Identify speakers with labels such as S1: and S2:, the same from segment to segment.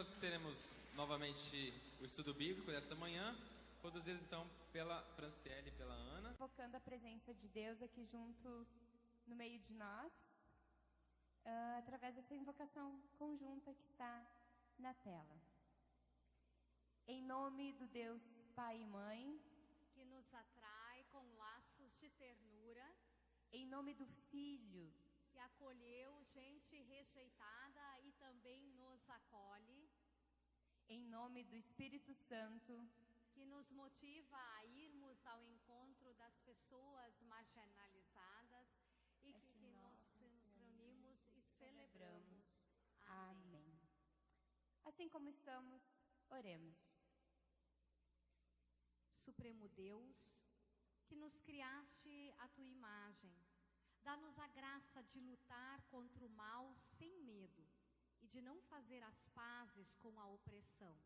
S1: nós teremos novamente o estudo bíblico desta manhã, conduzido então pela Franciele e pela Ana.
S2: Invocando a presença de Deus aqui junto no meio de nós, através dessa invocação conjunta que está na tela. Em nome do Deus Pai e Mãe,
S3: que nos atrai com laços de ternura,
S2: em nome do Filho,
S3: que acolheu gente rejeitada e também nos acolhe,
S2: em nome do Espírito Santo,
S3: que nos motiva a irmos ao encontro das pessoas marginalizadas e que nós nos reunimos e celebramos.
S2: Amém. Assim como estamos, oremos.
S3: Supremo Deus, que nos criaste à tua imagem, dá-nos a graça de lutar contra o mal sem medo e de não fazer as pazes com a opressão,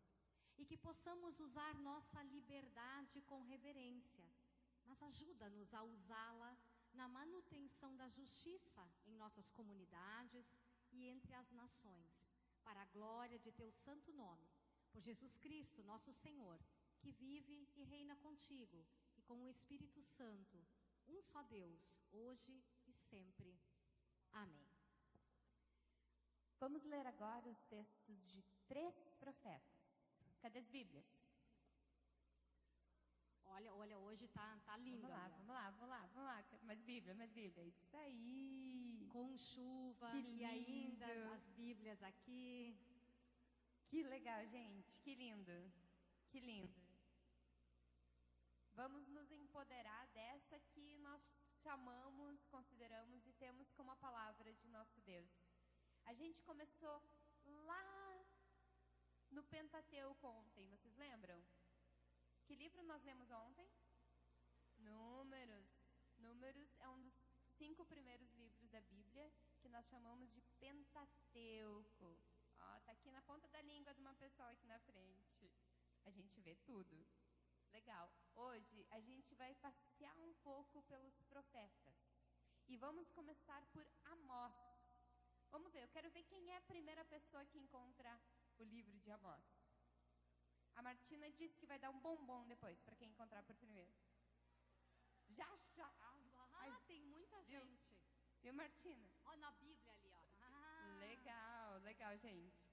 S3: e que possamos usar nossa liberdade com reverência, mas ajuda-nos a usá-la na manutenção da justiça em nossas comunidades e entre as nações, para a glória de teu santo nome, por Jesus Cristo, nosso Senhor, que vive e reina contigo e com o Espírito Santo, um só Deus, hoje e sempre. Amém.
S2: Vamos ler agora os textos de 3 profetas. Cadê as Bíblias?
S3: Olha, hoje tá lindo.
S2: Vamos lá. Mais Bíblia. Isso aí.
S3: Com chuva e ainda as Bíblias aqui.
S2: Que legal, gente. Que lindo. Vamos nos empoderar dessa que nós chamamos, consideramos e temos como a palavra de nosso Deus. A gente começou lá no Pentateuco ontem, vocês lembram? Que livro nós lemos ontem? Números. Números é um dos 5 primeiros livros da Bíblia que nós chamamos de Pentateuco. Ó, tá aqui na ponta da língua de uma pessoa aqui na frente. A gente vê tudo. Legal. Hoje a gente vai passear um pouco pelos profetas. E vamos começar por Amós. Vamos ver, eu quero ver quem é a primeira pessoa que encontra o livro de Amós. A Martina disse que vai dar um bombom depois para quem encontrar por primeiro. Já.
S3: Tem muita gente.
S2: Viu, Martina?
S3: Ó, na Bíblia ali, ó.
S2: Legal, gente.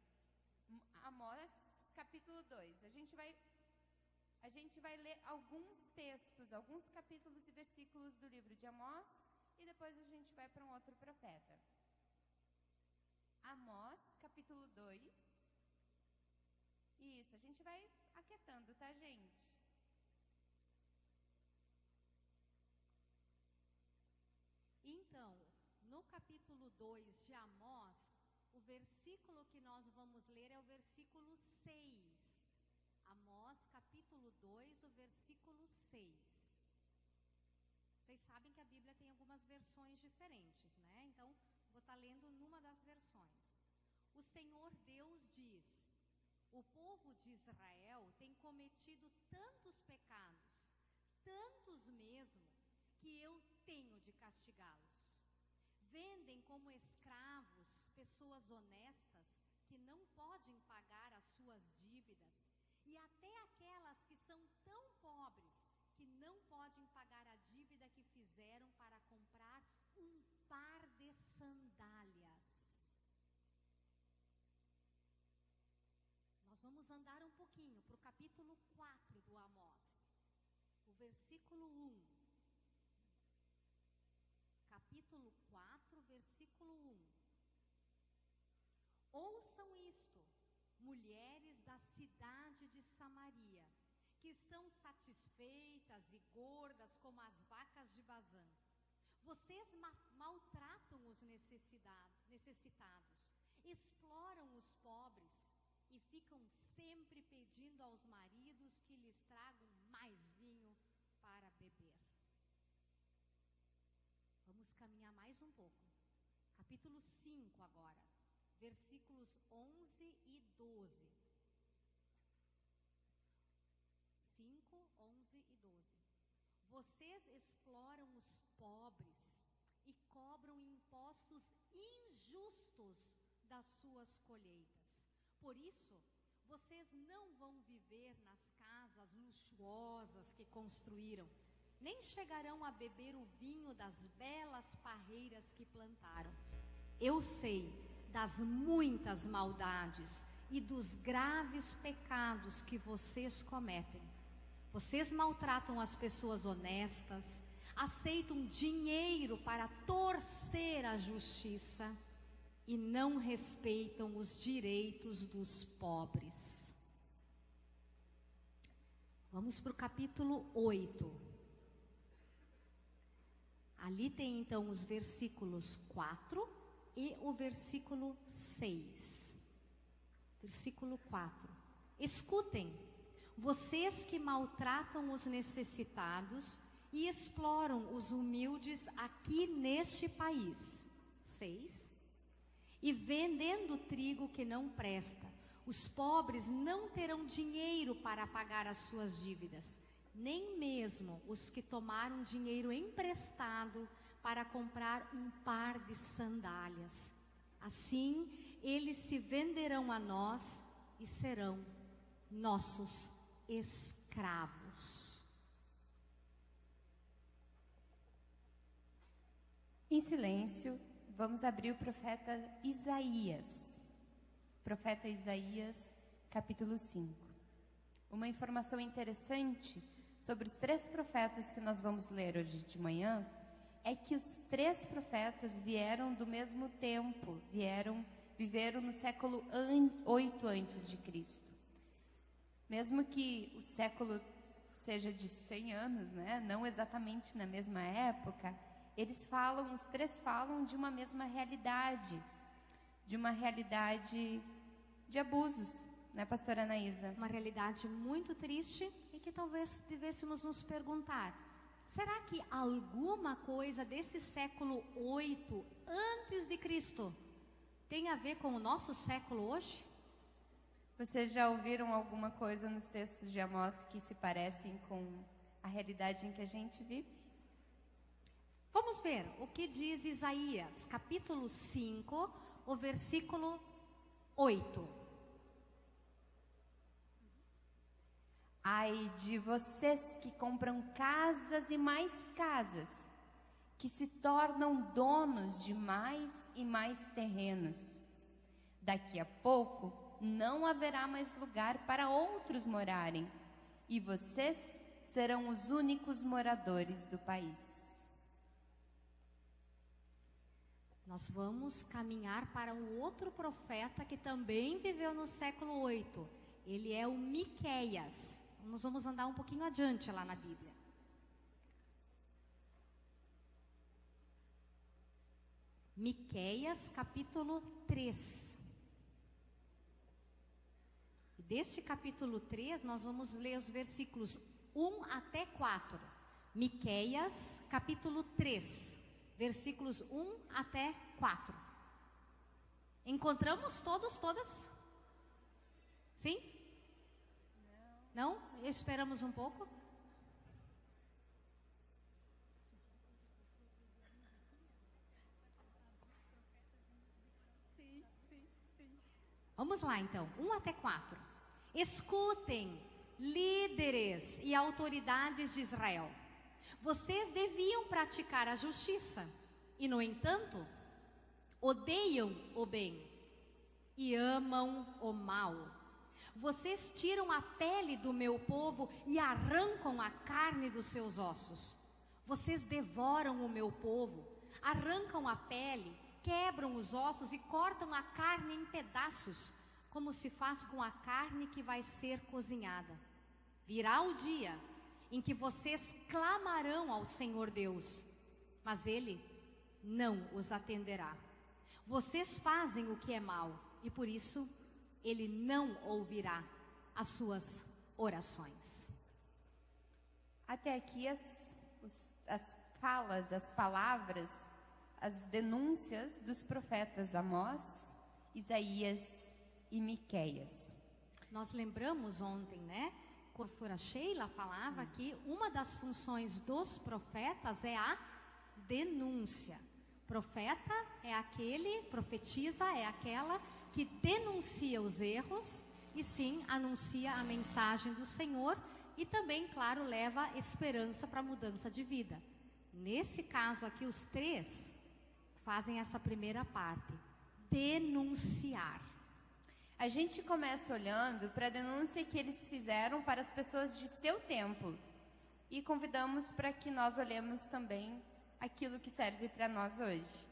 S2: Amós, capítulo 2. A gente vai ler alguns textos, alguns capítulos e versículos do livro de Amós e depois a gente vai para um outro profeta. Amós, capítulo 2. Isso, a gente vai aquietando, tá, gente?
S3: Então, no capítulo 2 de Amós, o versículo que nós vamos ler é o versículo 6. Amós, capítulo 2, o versículo 6. Vocês sabem que a Bíblia tem algumas versões diferentes, né? Então, vou estar lendo numa das versões. O Senhor Deus diz: o povo de Israel tem cometido tantos pecados, tantos mesmo, que eu tenho de castigá-los. Vendem como escravos pessoas honestas que não podem pagar as suas dívidas, e até aquelas que são tão pobres que não podem pagar a dívida que fizeram para comprar um par de sandálias. Nós vamos andar um pouquinho para o capítulo 4 do Amós, o versículo 1. Capítulo 4, versículo 1. Ouçam isto, mulheres da cidade de Samaria, que estão satisfeitas e gordas como as vacas de Bazã. Vocês maltratam os necessitados, exploram os pobres e ficam sempre pedindo aos maridos que lhes tragam mais vinho para beber. Vamos caminhar mais um pouco. Capítulo 5 agora, versículos 11 e 12. 5, 11 e 12. Vocês exploram os pobres e cobram impostos injustos das suas colheitas. Por isso, Vocês não vão viver nas casas luxuosas que construíram, nem chegarão a beber o vinho das belas parreiras que plantaram. Eu sei das muitas maldades e dos graves pecados que vocês cometem. Vocês maltratam as pessoas honestas, aceitam dinheiro para torcer a justiça e não respeitam os direitos dos pobres. Vamos para o capítulo 8. Ali tem então os versículos 4 e o versículo 6. Versículo 4. Escutem, vocês que maltratam os necessitados e exploram os humildes aqui neste país. 6. E vendendo trigo que não presta, os pobres não terão dinheiro para pagar as suas dívidas, nem mesmo os que tomaram dinheiro emprestado para comprar um par de sandálias. Assim, eles se venderão a nós e serão nossos escravos.
S2: Em silêncio, vamos abrir o profeta Isaías. Profeta Isaías, capítulo 5. Uma informação interessante sobre os 3 profetas que nós vamos ler hoje de manhã é que os 3 profetas vieram do mesmo tempo, viveram no século 8 antes de Cristo. Mesmo que o século seja de 100 anos, né? Não exatamente na mesma época, os 3 falam de uma mesma realidade, de uma realidade de abusos, né, pastora Anaísa?
S3: Uma realidade muito triste e que talvez devêssemos nos perguntar: será que alguma coisa desse século 8 antes de Cristo tem a ver com o nosso século hoje?
S2: Vocês já ouviram alguma coisa nos textos de Amós que se parecem com a realidade em que a gente vive?
S3: Vamos ver o que diz Isaías, capítulo 5, o versículo 8.
S2: Ai de vocês que compram casas e mais casas, que se tornam donos de mais e mais terrenos. Daqui a pouco não haverá mais lugar para outros morarem, e vocês serão os únicos moradores do país.
S3: Nós vamos caminhar para um outro profeta que também viveu no século 8. Ele é o Miqueias. Nós vamos andar um pouquinho adiante lá na Bíblia. Miqueias, capítulo 3. E deste capítulo 3, nós vamos ler os versículos 1 até 4. Miqueias, capítulo 3. Versículos 1 até 4. Encontramos todas? Sim? Não? Esperamos um pouco. Sim. Vamos lá então, 1 até 4. Escutem, líderes e autoridades de Israel. Vocês deviam praticar a justiça e, no entanto, odeiam o bem e amam o mal. Vocês tiram a pele do meu povo e arrancam a carne dos seus ossos. Vocês devoram o meu povo, arrancam a pele, quebram os ossos e cortam a carne em pedaços, como se faz com a carne que vai ser cozinhada. Virá o dia em que vocês clamarão ao Senhor Deus, mas Ele não os atenderá. Vocês fazem o que é mal e por isso Ele não ouvirá as suas orações.
S2: Até aqui as falas, as palavras, as denúncias dos profetas Amós, Isaías e Miqueias.
S3: Nós lembramos ontem, né? A pastora Sheila falava que uma das funções dos profetas é a denúncia. Profeta é aquele, profetiza é aquela que denuncia os erros e sim anuncia a mensagem do Senhor e também, claro, leva esperança para a mudança de vida. Nesse caso aqui, os 3 fazem essa primeira parte, denunciar.
S2: A gente começa olhando para a denúncia que eles fizeram para as pessoas de seu tempo e convidamos para que nós olhemos também aquilo que serve para nós hoje.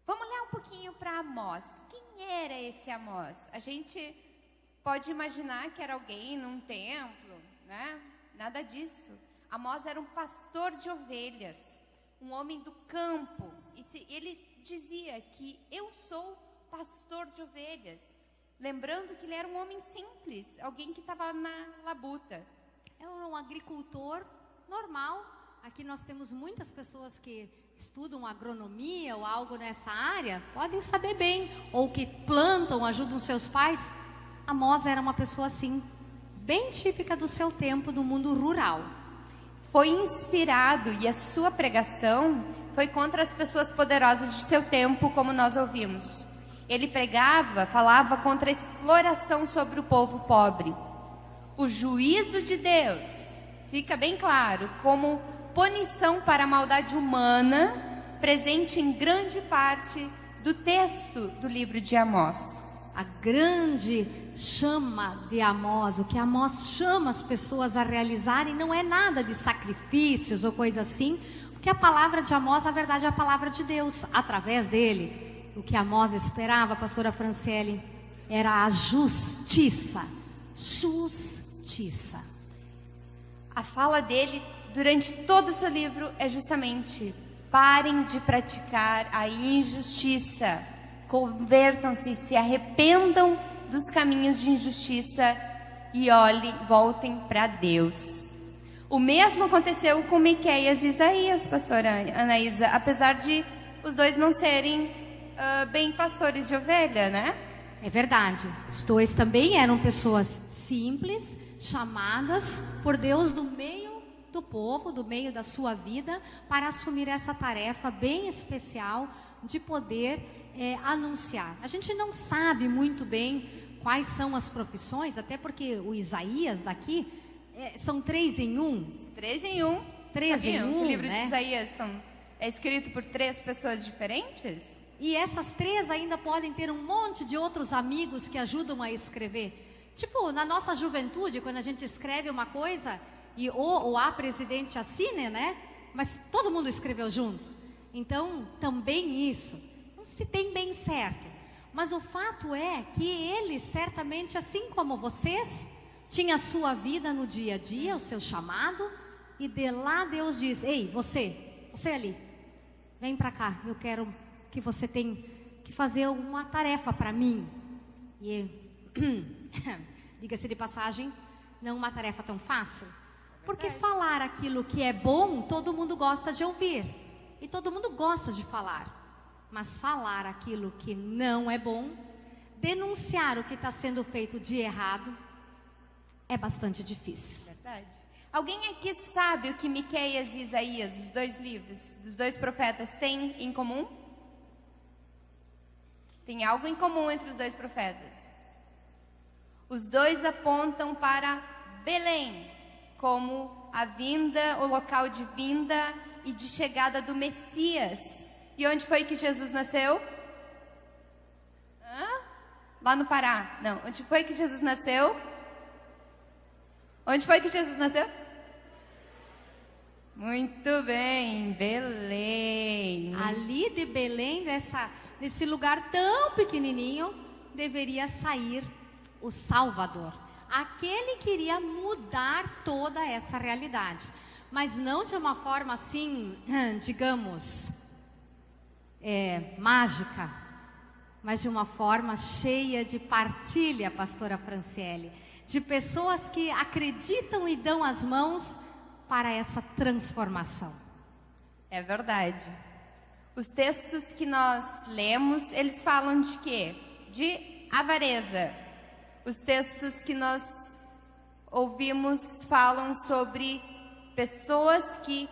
S2: Vamos olhar um pouquinho para Amós. Quem era esse Amós? A gente pode imaginar que era alguém num templo, né? Nada disso. Amós era um pastor de ovelhas, um homem do campo. Ele dizia que eu sou pastor de ovelhas. Lembrando que ele era um homem simples, alguém que estava na labuta.
S3: É um agricultor normal. Aqui nós temos muitas pessoas que estudam agronomia ou algo nessa área, podem saber bem, ou que plantam, ajudam seus pais. Amós era uma pessoa assim, bem típica do seu tempo, do mundo rural.
S2: Foi inspirado e a sua pregação foi contra as pessoas poderosas de seu tempo, como nós ouvimos. Ele falava contra a exploração sobre o povo pobre. O juízo de Deus, fica bem claro, como punição para a maldade humana, presente em grande parte do texto do livro de Amós.
S3: A grande chama de Amós, o que Amós chama as pessoas a realizarem, não é nada de sacrifícios ou coisa assim, porque a palavra de Amós, na verdade, é a palavra de Deus, através dele. O que Amós esperava, pastora Franciele, era a justiça. Justiça.
S2: A fala dele, durante todo o seu livro, é justamente: parem de praticar a injustiça. Convertam-se, se arrependam dos caminhos de injustiça e voltem para Deus. O mesmo aconteceu com Miqueias e Isaías, pastora Anaísa, apesar de os dois não serem bem pastores de ovelha, né?
S3: É verdade. Os dois também eram pessoas simples, chamadas por Deus do meio do povo, do meio da sua vida, para assumir essa tarefa bem especial de poder anunciar. A gente não sabe muito bem quais são as profissões, até porque o Isaías daqui são 3 em 1.
S2: 3 em 1.
S3: 3 em 1,
S2: o livro
S3: né?
S2: de Isaías é escrito por 3 pessoas diferentes?
S3: E essas 3 ainda podem ter um monte de outros amigos que ajudam a escrever. Tipo, na nossa juventude, quando a gente escreve uma coisa e ou a presidente assine, né? Mas todo mundo escreveu junto. Então, também isso. Não se tem bem certo. Mas o fato é que ele, certamente, assim como vocês, tinha a sua vida no dia a dia, o seu chamado. E de lá Deus diz: ei, você ali, vem para cá, eu quero que você tem que fazer uma tarefa para mim. E diga-se de passagem, não uma tarefa tão fácil, porque falar aquilo que é bom, todo mundo gosta de ouvir e todo mundo gosta de falar, mas falar aquilo que não é bom, denunciar o que está sendo feito de errado, é bastante difícil.
S2: Verdade. Alguém aqui sabe o que Miqueias e Isaías, os 2 livros dos 2 profetas, têm em comum? Tem algo em comum entre os 2 profetas. Os 2 apontam para Belém como a vinda, o local de vinda e de chegada do Messias. E onde foi que Jesus nasceu? Lá no Pará. Não, onde foi que Jesus nasceu? Onde foi que Jesus nasceu? Muito bem, Belém.
S3: Ali de Belém, nesse lugar tão pequenininho, deveria sair o Salvador. Aquele que iria mudar toda essa realidade. Mas não de uma forma assim, digamos, mágica, mas de uma forma cheia de partilha, pastora Franciele. De pessoas que acreditam e dão as mãos para essa transformação.
S2: É verdade. Os textos que nós lemos, eles falam de quê? De avareza. Os textos que nós ouvimos falam sobre pessoas que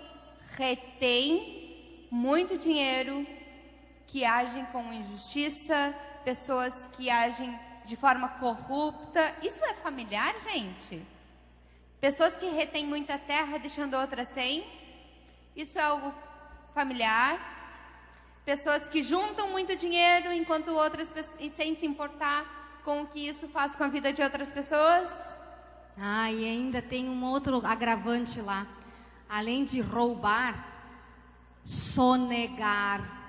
S2: retêm muito dinheiro, que agem com injustiça, pessoas que agem de forma corrupta. Isso é familiar, gente? Pessoas que retêm muita terra deixando outras sem. Isso é algo familiar. Pessoas que juntam muito dinheiro enquanto outras pessoas, e sem se importar com o que isso faz com a vida de outras pessoas.
S3: Ah, e ainda tem um outro agravante lá. Além de roubar, sonegar.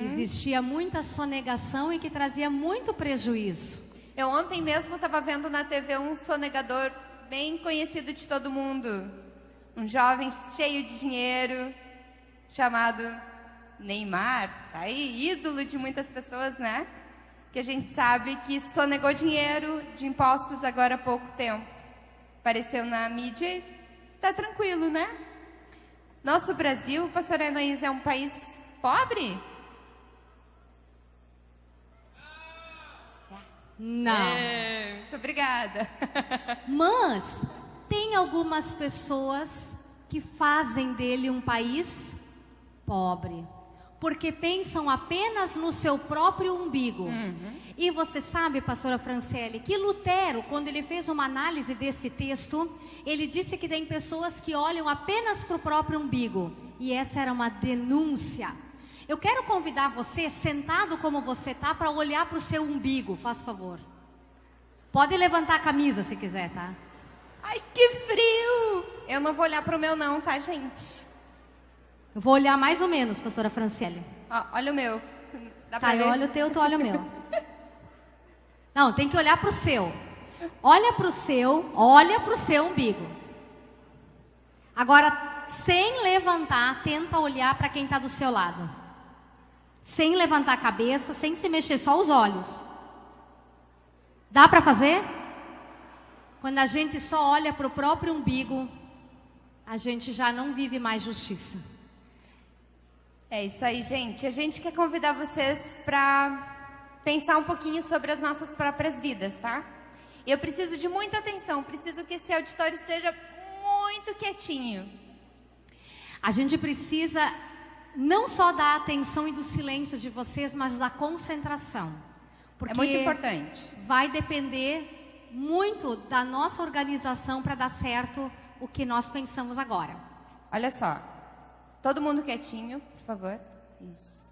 S3: Existia muita sonegação e que trazia muito prejuízo.
S2: Eu ontem mesmo estava vendo na TV um sonegador bem conhecido de todo mundo. Um jovem cheio de dinheiro, chamado Neymar. Tá aí, ídolo de muitas pessoas, né? Que a gente sabe que sonegou dinheiro de impostos agora há pouco tempo. Apareceu na mídia e tá tranquilo, né? Nosso Brasil, pastora Anaís, é um país pobre?
S3: Não.
S2: Muito obrigada.
S3: Mas tem algumas pessoas que fazem dele um país pobre, porque pensam apenas no seu próprio umbigo. E você sabe, pastora Franciele, que Lutero, quando ele fez uma análise desse texto, ele disse que tem pessoas que olham apenas para o próprio umbigo. E essa era uma denúncia. Eu quero convidar você, sentado como você está, para olhar para o seu umbigo, faz favor. Pode levantar a camisa se quiser, tá?
S2: Ai, que frio! Eu não vou olhar pro meu não, tá, gente?
S3: Eu vou olhar mais ou menos, pastora Franciele.
S2: Ó, olha o meu. Dá
S3: Tá,
S2: pra ver?
S3: eu olho o teu, tu olha o meu. Não, tem que olhar pro seu. Olha pro seu umbigo. Agora, sem levantar, tenta olhar para quem está do seu lado. Sem levantar a cabeça, sem se mexer, só os olhos. Dá para fazer? Quando a gente só olha para o próprio umbigo, a gente já não vive mais justiça.
S2: É isso aí, gente. A gente quer convidar vocês para pensar um pouquinho sobre as nossas próprias vidas, tá? Eu preciso de muita atenção, preciso que esse auditório esteja muito quietinho.
S3: A gente precisa não só da atenção e do silêncio de vocês, mas da concentração. Porque
S2: É muito importante.
S3: vai depender muito da nossa organização para dar certo o que nós pensamos agora.
S2: Olha só. Todo mundo quietinho, por favor. Isso.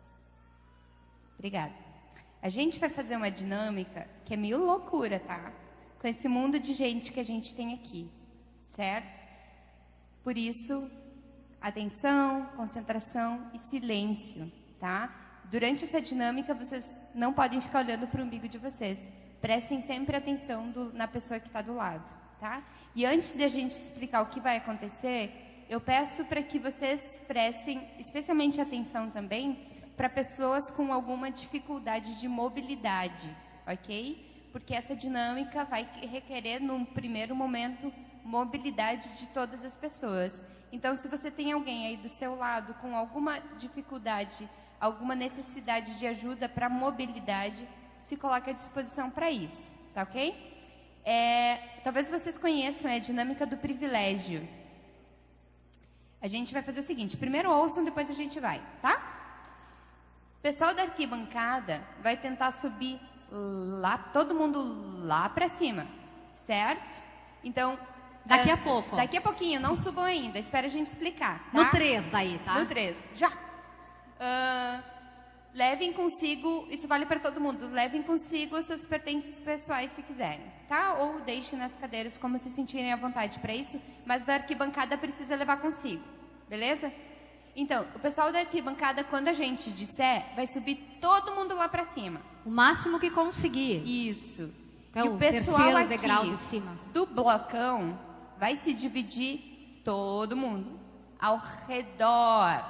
S2: Obrigada. A gente vai fazer uma dinâmica que é meio loucura, tá? Com esse mundo de gente que a gente tem aqui, certo? Por isso, atenção, concentração e silêncio, tá? Durante essa dinâmica, vocês não podem ficar olhando para o umbigo de vocês. Prestem sempre atenção na pessoa que está do lado, tá? E antes de a gente explicar o que vai acontecer, eu peço para que vocês prestem especialmente atenção também para pessoas com alguma dificuldade de mobilidade, ok? Porque essa dinâmica vai requerer, num primeiro momento, mobilidade de todas as pessoas. Então, se você tem alguém aí do seu lado com alguma dificuldade, alguma necessidade de ajuda para mobilidade, se coloque à disposição para isso, tá ok? Talvez vocês conheçam a dinâmica do privilégio. A gente vai fazer o seguinte, primeiro ouçam, depois a gente vai, tá? O pessoal da arquibancada vai tentar subir lá, todo mundo lá para cima, certo? Então,
S3: daqui a pouco.
S2: Daqui a pouquinho, não subam ainda, espera a gente explicar, tá?
S3: No 3 daí, tá?
S2: No 3, já. Levem consigo, isso vale para todo mundo, levem consigo os seus pertences pessoais se quiserem, tá? Ou deixem nas cadeiras como se sentirem à vontade para isso, mas da arquibancada precisa levar consigo, beleza? Então, o pessoal da arquibancada, quando a gente disser, vai subir todo mundo lá para cima.
S3: O máximo que conseguir.
S2: Isso.
S3: É
S2: e
S3: o
S2: o pessoal
S3: terceiro
S2: aqui
S3: degrau de cima.
S2: do blocão vai se dividir todo mundo ao redor,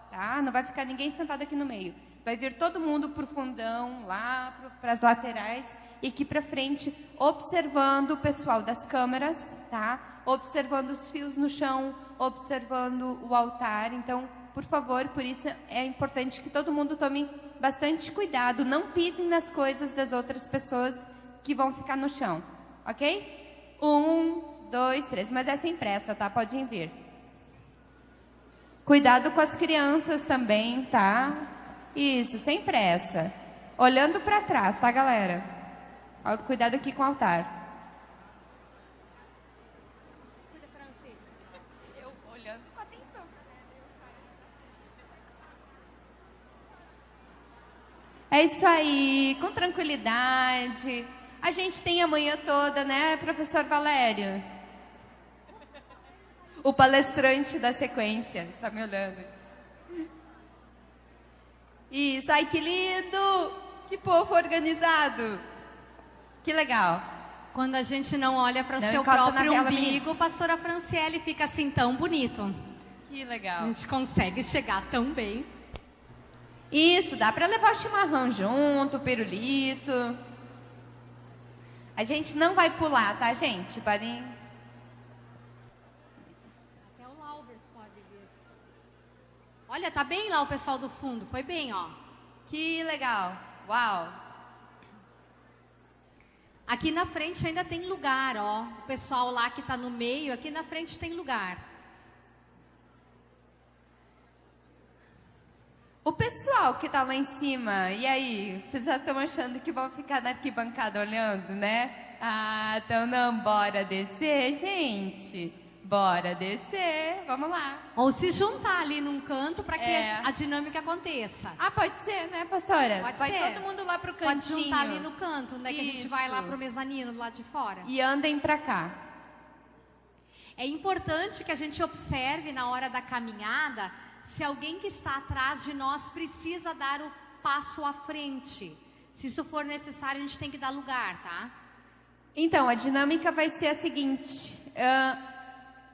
S2: tá? Não vai ficar ninguém sentado aqui no meio. Vai vir todo mundo pro fundão, lá para as laterais e aqui para frente, observando o pessoal das câmeras, tá? Observando os fios no chão, observando o altar. Então, por favor, por isso é importante que todo mundo tome bastante cuidado, não pisem nas coisas das outras pessoas que vão ficar no chão, ok? 1, 2, 3, mas é sem pressa, tá? Podem vir. Cuidado com as crianças também, tá? Isso, sem pressa. Olhando para trás, tá, galera? Cuidado aqui com o altar.
S3: Cuida, Franci.
S2: Eu olhando com atenção. É isso aí, com tranquilidade. A gente tem a manhã toda, né, professor Valério? O palestrante da sequência, tá me olhando. Isso, ai que lindo! Que povo organizado! Que legal!
S3: Quando a gente não olha para o
S2: Não
S3: seu
S2: encosta na
S3: próprio
S2: tela,
S3: umbigo, pastora Franciele, fica assim tão bonito.
S2: Que
S3: A
S2: legal!
S3: gente consegue chegar tão bem.
S2: Isso, dá pra levar o chimarrão junto, o pirulito. A gente não vai pular, tá, gente? Podem...
S3: Até o Laubers pode vir. Olha, tá bem lá o pessoal do fundo. Foi bem, ó.
S2: Que legal! Uau!
S3: Aqui na frente ainda tem lugar, ó. O pessoal lá que tá no meio, aqui na frente tem lugar.
S2: O pessoal que tá lá em cima, e aí? Vocês já estão achando que vão ficar na arquibancada olhando, né? Ah, então não, bora descer, gente. Bora descer, vamos lá.
S3: Ou se juntar ali num canto para que
S2: É.
S3: a dinâmica aconteça.
S2: Ah, pode ser, né, pastora?
S3: Pode
S2: Vai
S3: ser.
S2: todo mundo lá pro
S3: Pode
S2: cantinho.
S3: juntar ali no canto, né? Que a gente vai lá
S2: Isso.
S3: pro mezanino do lado de fora.
S2: E andem pra cá.
S3: É importante que a gente observe na hora da caminhada se alguém que está atrás de nós precisa dar o passo à frente. Se isso for necessário, a gente tem que dar lugar, tá?
S2: Então, a dinâmica vai ser a seguinte.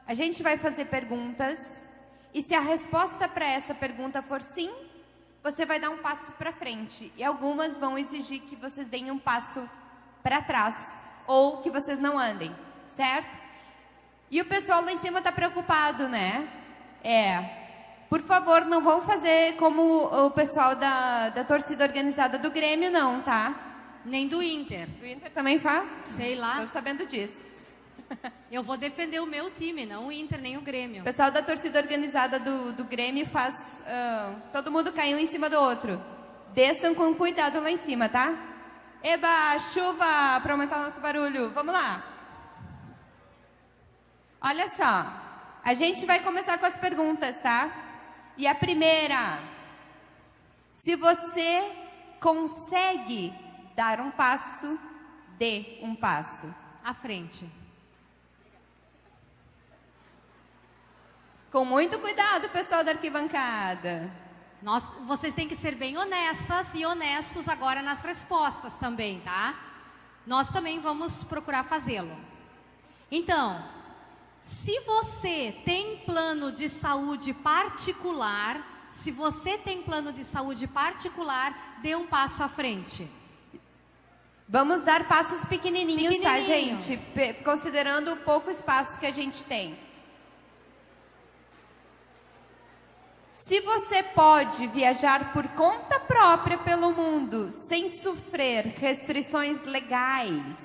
S2: A gente vai fazer perguntas. E se a resposta para essa pergunta for sim, você vai dar um passo para frente. E algumas vão exigir que vocês deem um passo para trás. Ou que vocês não andem, certo? E o pessoal lá em cima está preocupado, né? Por favor, não vão fazer como o pessoal da torcida organizada do Grêmio, não, tá?
S3: Nem do Inter.
S2: O Inter também faz?
S3: Sei lá.
S2: Tô sabendo disso.
S3: Eu vou defender o meu time, não o Inter nem o Grêmio.
S2: O pessoal da torcida organizada do Grêmio faz... todo mundo caiu em cima do outro. Desçam com cuidado lá em cima, tá? Eba, chuva, para aumentar o nosso barulho. Vamos lá. Olha só. A gente vai começar com as perguntas, tá? E a primeira. Se você consegue dar um passo, dê um passo.
S3: À frente.
S2: Com muito cuidado, pessoal da arquibancada.
S3: Vocês têm que ser bem honestas e honestos agora nas respostas também, tá? Nós também vamos procurar fazê-lo. Então, se você tem plano de saúde particular, dê um passo à frente.
S2: Vamos dar passos pequenininhos, tá,
S3: Pequenininhos.
S2: gente? Considerando o pouco espaço que a gente tem. Se você pode viajar por conta própria pelo mundo, sem sofrer restrições legais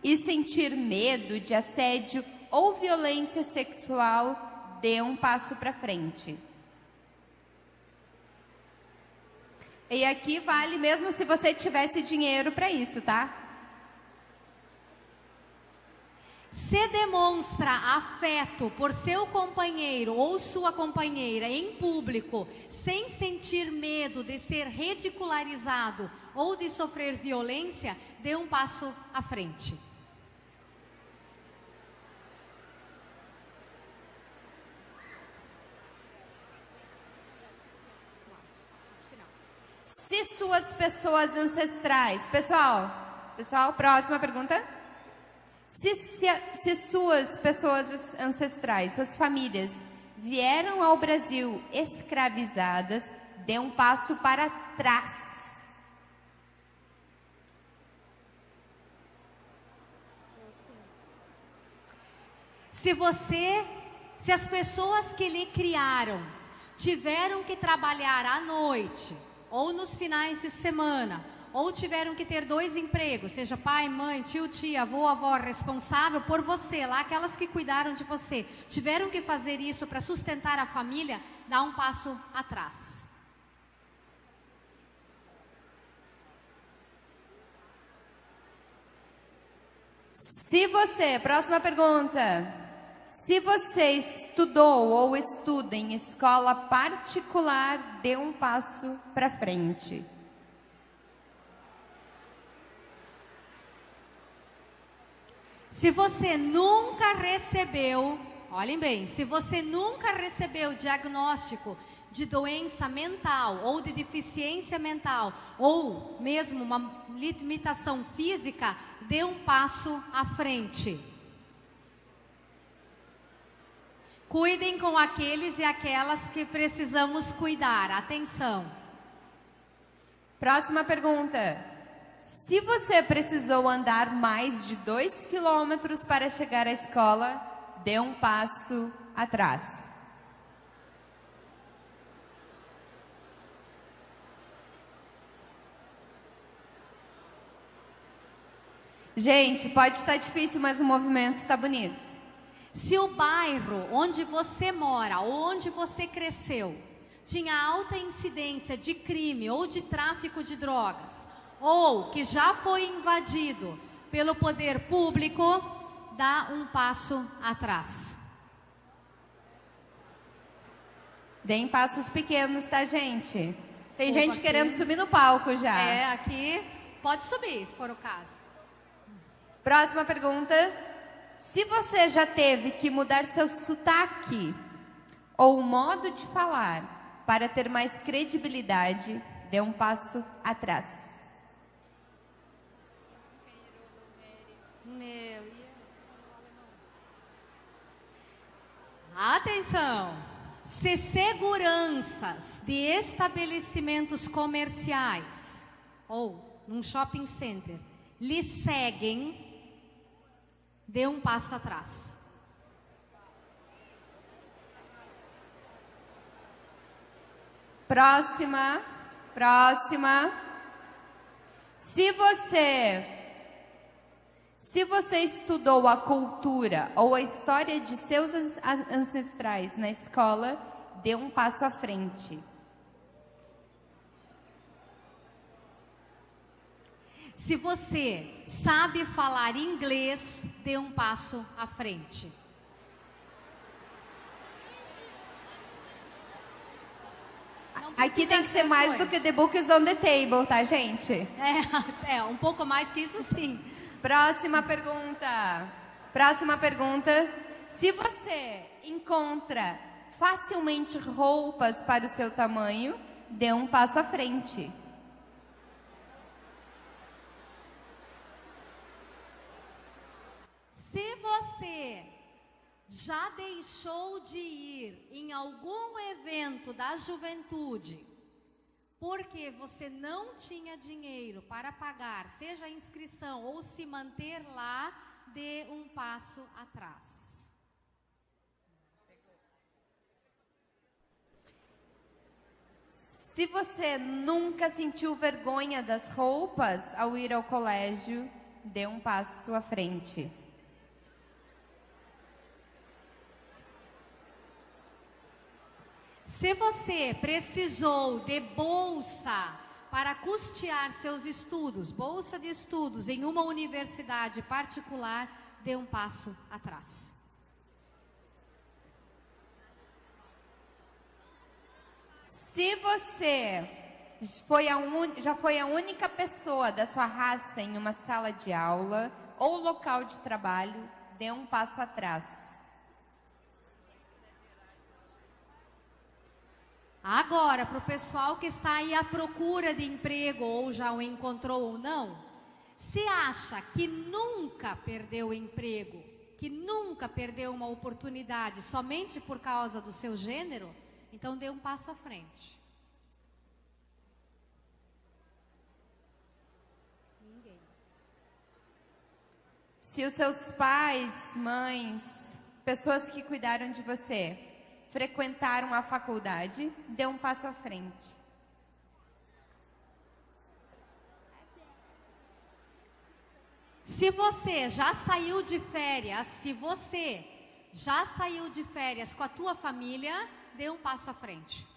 S2: e sentir medo de assédio ou violência sexual, dê um passo para frente. E aqui vale mesmo se você tivesse dinheiro para isso, tá?
S3: Se demonstra afeto por seu companheiro ou sua companheira em público, sem sentir medo de ser ridicularizado ou de sofrer violência, dê um passo à frente.
S2: Se suas pessoas ancestrais... Pessoal, próxima pergunta. Se suas pessoas ancestrais, suas famílias, vieram ao Brasil escravizadas, dê um passo para trás.
S3: Se as pessoas que lhe criaram tiveram que trabalhar à noite ou nos finais de semana, ou tiveram que ter 2 empregos, seja pai, mãe, tio, tia, avô, avó, responsável por você, lá aquelas que cuidaram de você, tiveram que fazer isso para sustentar a família, dá um passo atrás.
S2: Próxima pergunta. Se você estudou ou estuda em escola particular, dê um passo para frente.
S3: Se você nunca recebeu, olhem bem, se você nunca recebeu diagnóstico de doença mental ou de deficiência mental ou mesmo uma limitação física, dê um passo à frente. Cuidem com aqueles e aquelas que precisamos cuidar. Atenção.
S2: Próxima pergunta. Se você precisou andar mais de 2 quilômetros para chegar à escola, dê um passo atrás. Gente, pode estar difícil, mas o movimento está bonito.
S3: Se o bairro onde você mora, onde você cresceu, tinha alta incidência de crime ou de tráfico de drogas, ou que já foi invadido pelo poder público, dá um passo atrás.
S2: Deem passos pequenos, tá, gente? Tem
S3: Opa,
S2: gente
S3: aqui.
S2: querendo subir no palco já.
S3: É, aqui pode subir, se for o caso.
S2: Próxima pergunta. Se você já teve que mudar seu sotaque ou modo de falar para ter mais credibilidade, dê um passo atrás.
S3: Atenção! Se seguranças de estabelecimentos comerciais ou num shopping center lhe seguem, dê um passo atrás.
S2: Próxima. Se você estudou a cultura ou a história de seus ancestrais na escola, dê um passo à frente.
S3: Se você sabe falar inglês, dê um passo à frente. Não
S2: Aqui
S3: precisa
S2: tem que ser mais do que the book is on the table, tá, gente?
S3: É, um pouco mais que isso, sim.
S2: Próxima pergunta. Se você encontra facilmente roupas para o seu tamanho, dê um passo à frente.
S3: Se você já deixou de ir em algum evento da juventude porque você não tinha dinheiro para pagar, seja a inscrição ou se manter lá, dê um passo atrás.
S2: Se você nunca sentiu vergonha das roupas ao ir ao colégio, dê um passo à frente.
S3: Se você precisou de bolsa para custear seus estudos, bolsa de estudos em uma universidade particular, dê um passo atrás.
S2: Se você já foi a única pessoa da sua raça em uma sala de aula ou local de trabalho, dê um passo atrás.
S3: Agora, para o pessoal que está aí à procura de emprego, ou já o encontrou ou não, se acha que nunca perdeu o emprego, que nunca perdeu uma oportunidade somente por causa do seu gênero, então dê um passo à frente. Ninguém.
S2: Se os seus pais, mães, pessoas que cuidaram de você, frequentaram a faculdade, dê um passo à frente.
S3: Se você já saiu de férias, com a tua família, dê um passo à frente.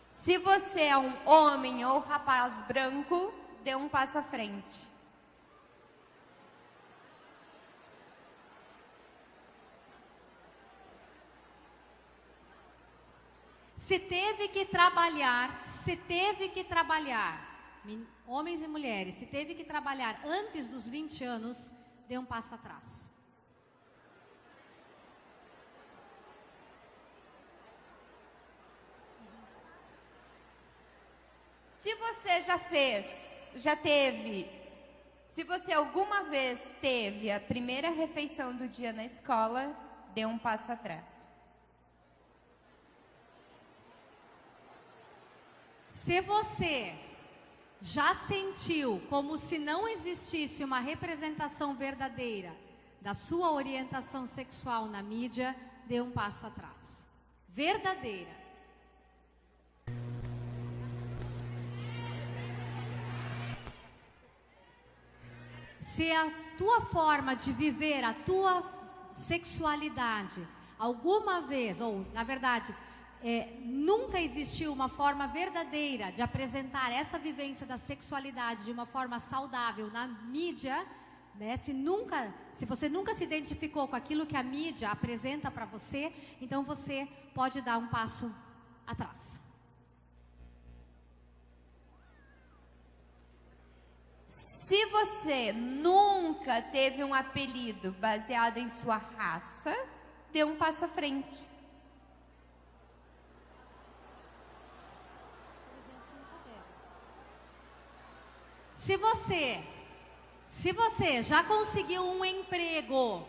S2: Se você é um homem ou rapaz branco, dê um passo à frente.
S3: Se teve que trabalhar, homens e mulheres, se teve que trabalhar antes dos 20 anos, dê um passo atrás.
S2: Se você se você alguma vez teve a primeira refeição do dia na escola, dê um passo atrás.
S3: Se você já sentiu como se não existisse uma representação verdadeira da sua orientação sexual na mídia, dê um passo atrás. Verdadeira. Se a tua forma de viver a tua sexualidade alguma vez, ou na verdade, nunca existiu uma forma verdadeira de apresentar essa vivência da sexualidade de uma forma saudável na mídia, né? Se você nunca se identificou com aquilo que a mídia apresenta para você, então você pode dar um passo atrás.
S2: Se você nunca teve um apelido baseado em sua raça, dê um passo à frente.
S3: Se você já conseguiu um emprego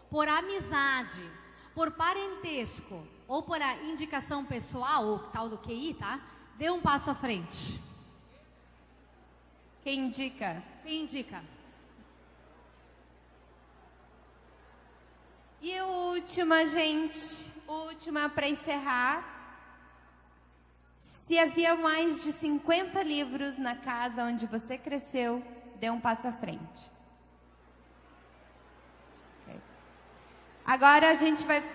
S3: por amizade, por parentesco ou por indicação pessoal, ou tal do QI, tá? Dê um passo à frente.
S2: Quem indica?
S3: Quem indica?
S2: E última, gente, última para encerrar. Se havia mais de 50 livros na casa onde você cresceu, dê um passo à frente. Okay. Agora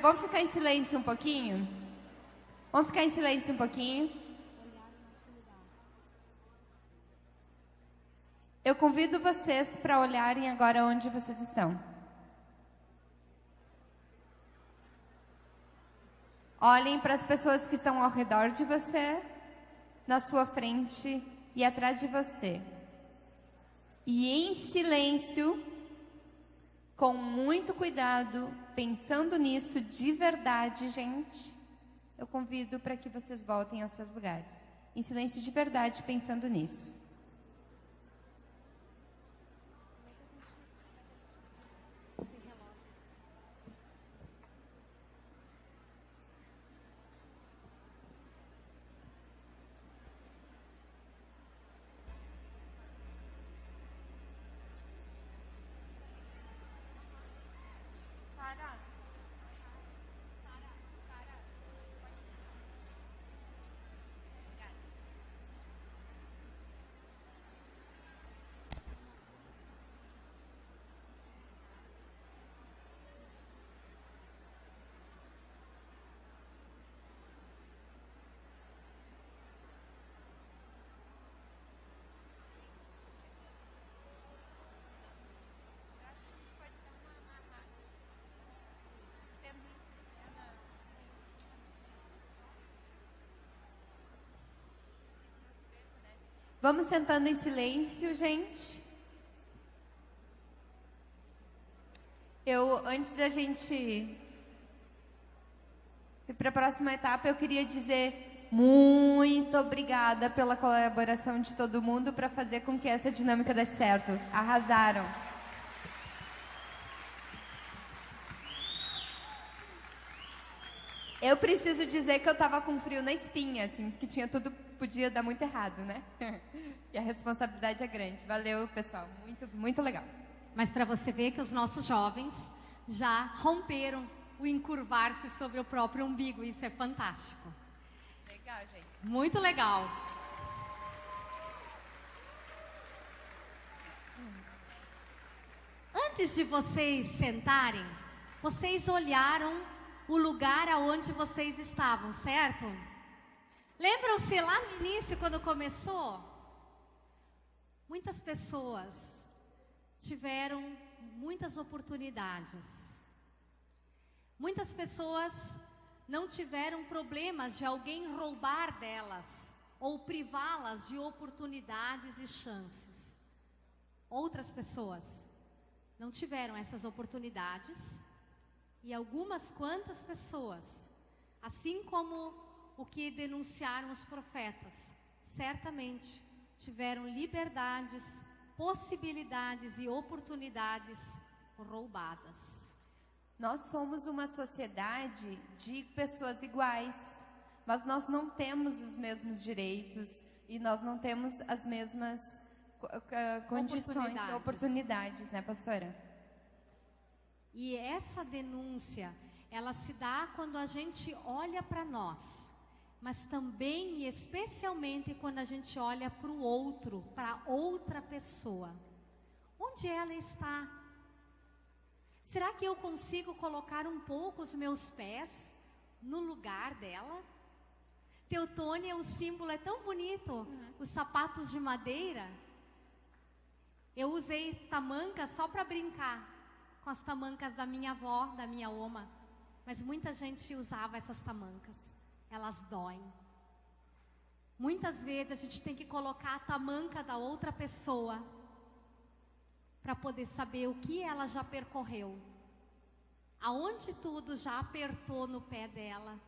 S2: vamos ficar em silêncio um pouquinho? Vamos ficar em silêncio um pouquinho? Eu convido vocês para olharem agora onde vocês estão. Olhem para as pessoas que estão ao redor de você, na sua frente e atrás de você. E em silêncio, com muito cuidado, pensando nisso de verdade, gente, eu convido para que vocês voltem aos seus lugares. Em silêncio de verdade, pensando nisso. Vamos sentando em silêncio, gente. Antes da gente ir para a próxima etapa, eu queria dizer muito obrigada pela colaboração de todo mundo para fazer com que essa dinâmica desse certo. Arrasaram. Eu preciso dizer que eu tava com frio na espinha, assim, que podia dar muito errado, né? E a responsabilidade é grande. Valeu, pessoal. Muito, muito legal.
S3: Mas para você ver que os nossos jovens já romperam o encurvar-se sobre o próprio umbigo. Isso é fantástico.
S2: Legal, gente.
S3: Muito legal. Antes de vocês sentarem, vocês olharam o lugar aonde vocês estavam, certo? Lembram-se lá no início, quando começou? Muitas pessoas tiveram muitas oportunidades. Muitas pessoas não tiveram problemas de alguém roubar delas ou privá-las de oportunidades e chances. Outras pessoas não tiveram essas oportunidades e algumas quantas pessoas, assim como o que denunciaram os profetas, certamente tiveram liberdades, possibilidades e oportunidades roubadas.
S2: Nós somos uma sociedade de pessoas iguais, mas nós não temos os mesmos direitos e nós não temos as mesmas condições, oportunidades, né, pastora?
S3: E essa denúncia, ela se dá quando a gente olha para nós, mas também e especialmente quando a gente olha para o outro, para outra pessoa. Onde ela está? Será que eu consigo colocar um pouco os meus pés no lugar dela? Teutônia, o símbolo é tão bonito, os sapatos de madeira. Eu usei tamanca só para brincar com as tamancas da minha avó, da minha oma. Mas muita gente usava essas tamancas. Elas doem. Muitas vezes a gente tem que colocar a tamanca da outra pessoa para poder saber o que ela já percorreu. Aonde tudo já apertou no pé dela.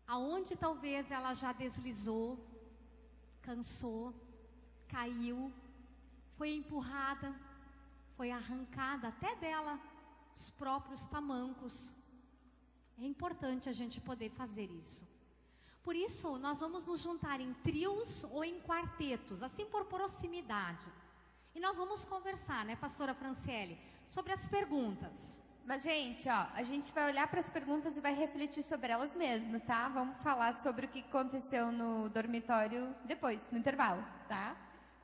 S3: Aonde talvez ela já deslizou, cansou, caiu, foi empurrada, foi arrancada até dela os próprios tamancos. É importante a gente poder fazer isso. Por isso, nós vamos nos juntar em trios ou em quartetos, assim por proximidade. E nós vamos conversar, né, pastora Franciele, sobre as perguntas.
S2: Mas, gente, ó, a gente vai olhar para as perguntas e vai refletir sobre elas mesmo, tá? Vamos falar sobre o que aconteceu no dormitório depois, no intervalo, tá?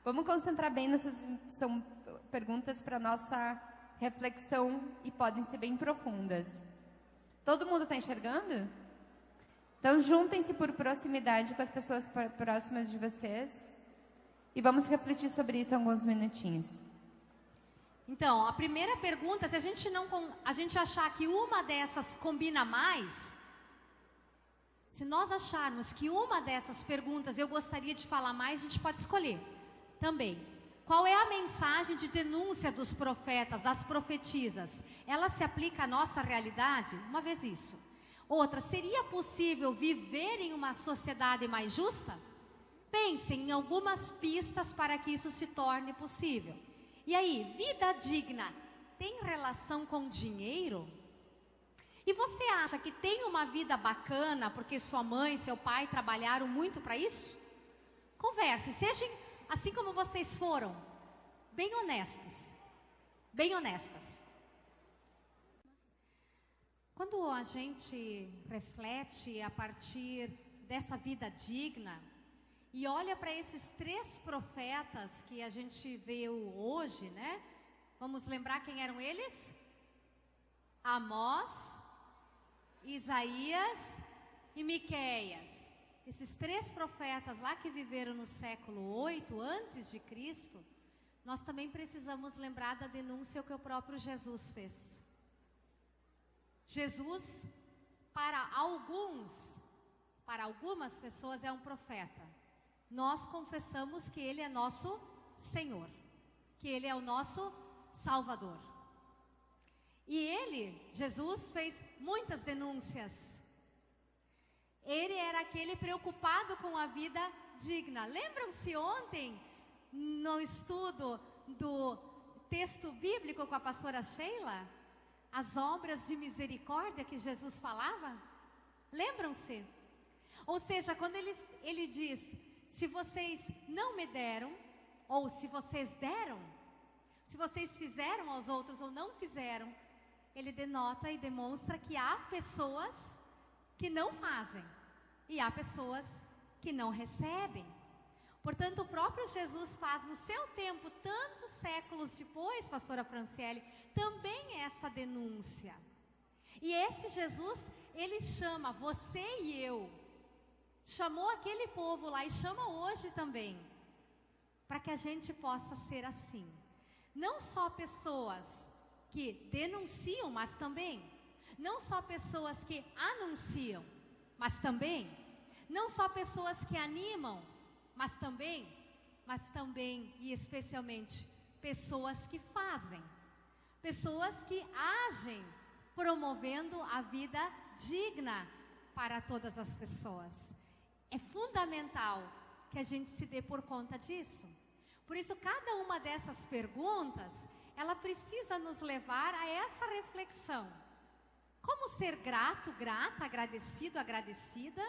S2: Vamos concentrar bem nessas, são perguntas para nossa reflexão e podem ser bem profundas. Todo mundo está enxergando? Então, juntem-se por proximidade com as pessoas próximas de vocês e vamos refletir sobre isso em alguns minutinhos.
S3: Então, a primeira pergunta, se a gente achar que uma dessas combina mais, se nós acharmos que uma dessas perguntas eu gostaria de falar mais, a gente pode escolher também. Qual é a mensagem de denúncia dos profetas, das profetisas? Ela se aplica à nossa realidade? Uma vez isso. Outra, seria possível viver em uma sociedade mais justa? Pensem em algumas pistas para que isso se torne possível. E aí, vida digna tem relação com dinheiro? E você acha que tem uma vida bacana porque sua mãe, seu pai trabalharam muito para isso? Conversem, sejam assim como vocês foram, bem honestos, bem honestas. Quando a gente reflete a partir dessa vida digna e olha para esses 3 profetas que a gente viu hoje, né? Vamos lembrar quem eram eles? Amós, Isaías e Miqueias. Esses 3 profetas lá que viveram no século 8 antes de Cristo, nós também precisamos lembrar da denúncia que o próprio Jesus fez. Jesus, para algumas pessoas é um profeta. Nós confessamos que Ele é nosso Senhor, que Ele é o nosso Salvador. E Ele, Jesus, fez muitas denúncias. Ele era aquele preocupado com a vida digna. Lembram-se ontem, no estudo do texto bíblico com a pastora Sheila? As obras de misericórdia que Jesus falava? Lembram-se? Ou seja, quando ele diz, se vocês não me deram, ou se vocês deram, se vocês fizeram aos outros ou não fizeram, ele denota e demonstra que há pessoas que não fazem e há pessoas que não recebem. Portanto, o próprio Jesus faz no seu tempo, tantos séculos depois, pastora Franciele, também essa denúncia. E esse Jesus, ele chama você e eu, chamou aquele povo lá e chama hoje também. para que a gente possa ser assim. Não só pessoas que denunciam, mas também. Não só pessoas que anunciam, mas também. Não só pessoas que animam, mas também e especialmente pessoas que fazem. Pessoas que agem, promovendo a vida digna para todas as pessoas. É fundamental que a gente se dê por conta disso. Por isso, cada uma dessas perguntas, ela precisa nos levar a essa reflexão. Como ser grato, grata, agradecido, agradecida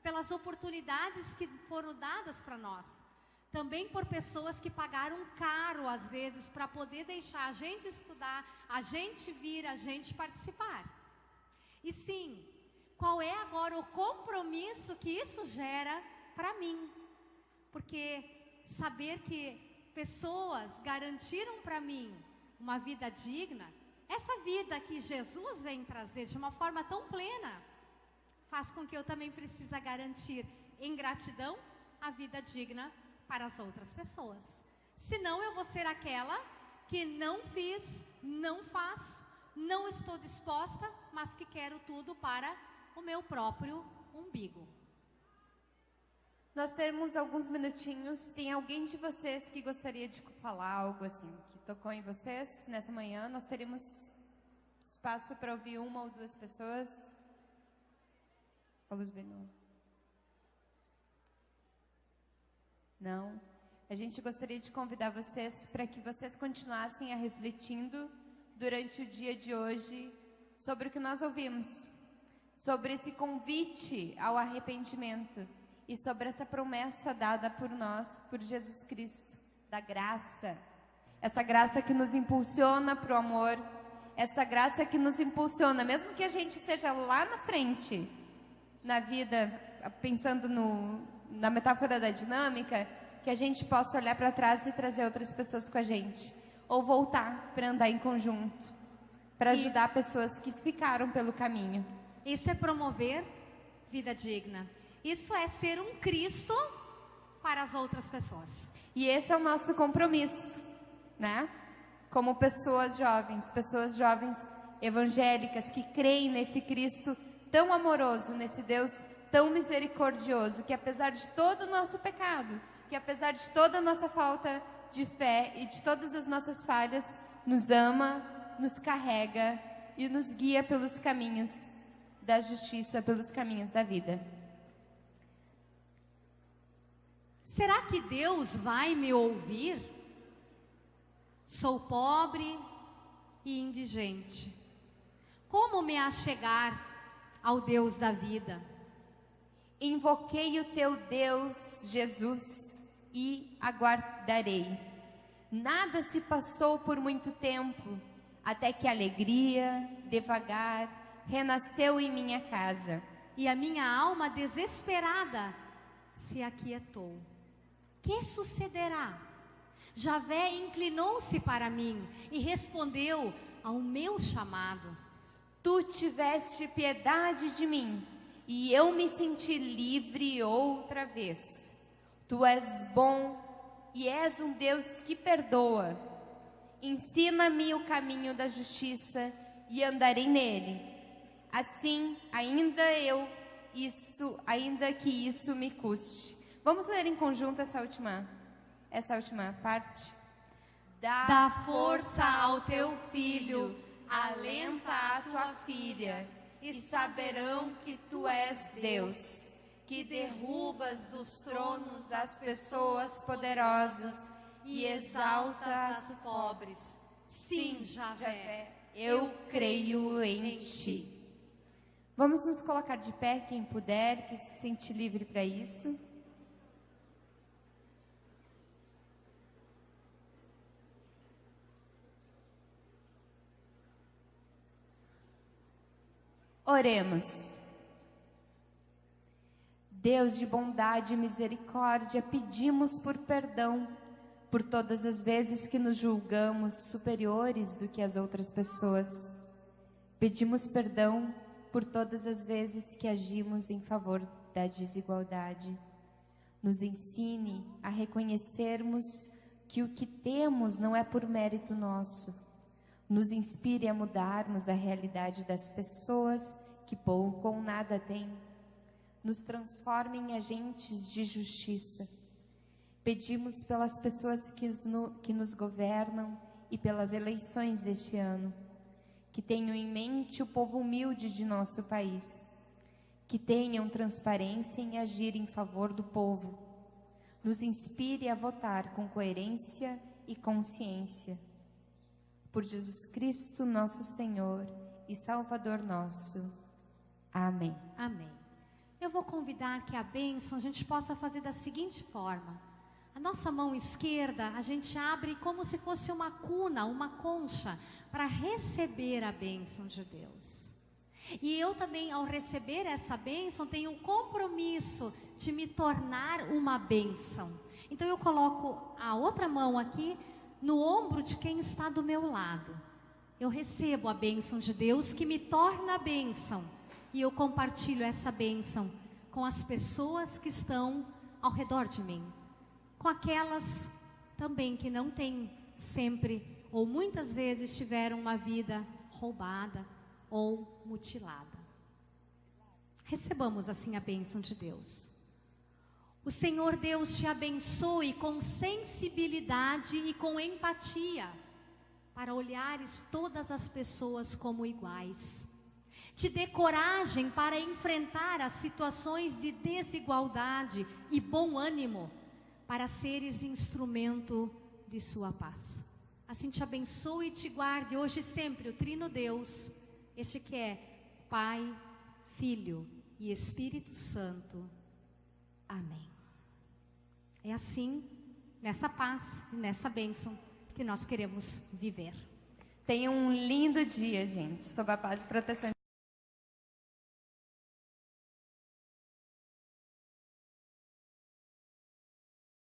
S3: pelas oportunidades que foram dadas para nós. Também por pessoas que pagaram caro, às vezes, para poder deixar a gente estudar, a gente vir, a gente participar. E sim, qual é agora o compromisso que isso gera para mim? Porque saber que pessoas garantiram para mim uma vida digna, essa vida que Jesus vem trazer de uma forma tão plena, faz com que eu também precise garantir em gratidão a vida digna para as outras pessoas. Senão eu vou ser aquela que não fiz, não faço, não estou disposta, mas que quero tudo para o meu próprio umbigo.
S2: Nós temos alguns minutinhos. Tem alguém de vocês que gostaria de falar algo assim, que tocou em vocês nessa manhã? Nós teremos espaço para ouvir uma ou duas pessoas. A luz bem não. A gente gostaria de convidar vocês para que vocês continuassem a refletindo durante o dia de hoje sobre o que nós ouvimos, sobre esse convite ao arrependimento e sobre essa promessa dada por nós, por Jesus Cristo, da graça. Essa graça que nos impulsiona para o amor, essa graça que nos impulsiona, mesmo que a gente esteja lá na frente, na vida, pensando na metáfora da dinâmica, que a gente possa olhar para trás e trazer outras pessoas com a gente, ou voltar para andar em conjunto, para ajudar pessoas que ficaram pelo caminho.
S3: Isso é promover vida digna. Isso é ser um Cristo para as outras pessoas.
S2: E esse é o nosso compromisso, né? Como pessoas jovens evangélicas que creem nesse Cristo tão amoroso, nesse Deus tão misericordioso, que apesar de todo o nosso pecado, que apesar de toda a nossa falta de fé e de todas as nossas falhas, nos ama, nos carrega e nos guia pelos caminhos da justiça, pelos caminhos da vida.
S3: Será que Deus vai me ouvir? Sou pobre e indigente. Como me achegar ao Deus da vida?
S2: Invoquei o teu Deus, Jesus, e aguardarei. Nada se passou por muito tempo, até que a alegria, devagar, renasceu em minha casa.
S3: E a minha alma desesperada se aquietou. Que sucederá? Javé inclinou-se para mim e respondeu ao meu chamado.
S2: Tu tiveste piedade de mim, e eu me senti livre outra vez. Tu és bom e és um Deus que perdoa. Ensina-me o caminho da justiça e andarei nele. Assim, ainda que isso me custe. Vamos ler em conjunto essa última parte?
S3: Dá força ao teu filho, alenta a tua filha, e saberão que tu és Deus, que derrubas dos tronos as pessoas poderosas e exaltas os pobres. Sim, Javé, eu creio em ti.
S2: Vamos nos colocar de pé, quem puder, que se sente livre para isso. Oremos. Deus de bondade e misericórdia, pedimos por perdão por todas as vezes que nos julgamos superiores do que as outras pessoas. Pedimos perdão por todas as vezes que agimos em favor da desigualdade. Nos ensine a reconhecermos que o que temos não é por mérito nosso. Nos inspire a mudarmos a realidade das pessoas que pouco ou nada têm. Nos transforme em agentes de justiça. Pedimos pelas pessoas que nos governam e pelas eleições deste ano, que tenham em mente o povo humilde de nosso país, que tenham transparência em agir em favor do povo. Nos inspire a votar com coerência e consciência. Por Jesus Cristo, nosso Senhor e Salvador nosso. Amém.
S3: Amém. Eu vou convidar que a bênção a gente possa fazer da seguinte forma. A nossa mão esquerda, a gente abre como se fosse uma cuna, uma concha, para receber a bênção de Deus. E eu também, ao receber essa bênção, tenho um compromisso de me tornar uma bênção. Então eu coloco a outra mão aqui no ombro de quem está do meu lado. Eu recebo a bênção de Deus que me torna a bênção. E eu compartilho essa bênção com as pessoas que estão ao redor de mim. Com aquelas também que não têm sempre, ou muitas vezes tiveram uma vida roubada ou mutilada. Recebamos assim a bênção de Deus. O Senhor Deus te abençoe com sensibilidade e com empatia, para olhares todas as pessoas como iguais. Te dê coragem para enfrentar as situações de desigualdade e bom ânimo, para seres instrumento de sua paz. Assim te abençoe e te guarde hoje e sempre o Trino Deus, este que é Pai, Filho e Espírito Santo. Amém. É assim, nessa paz e nessa bênção que nós queremos viver.
S2: Tenha um lindo dia, gente, sob a paz e proteção.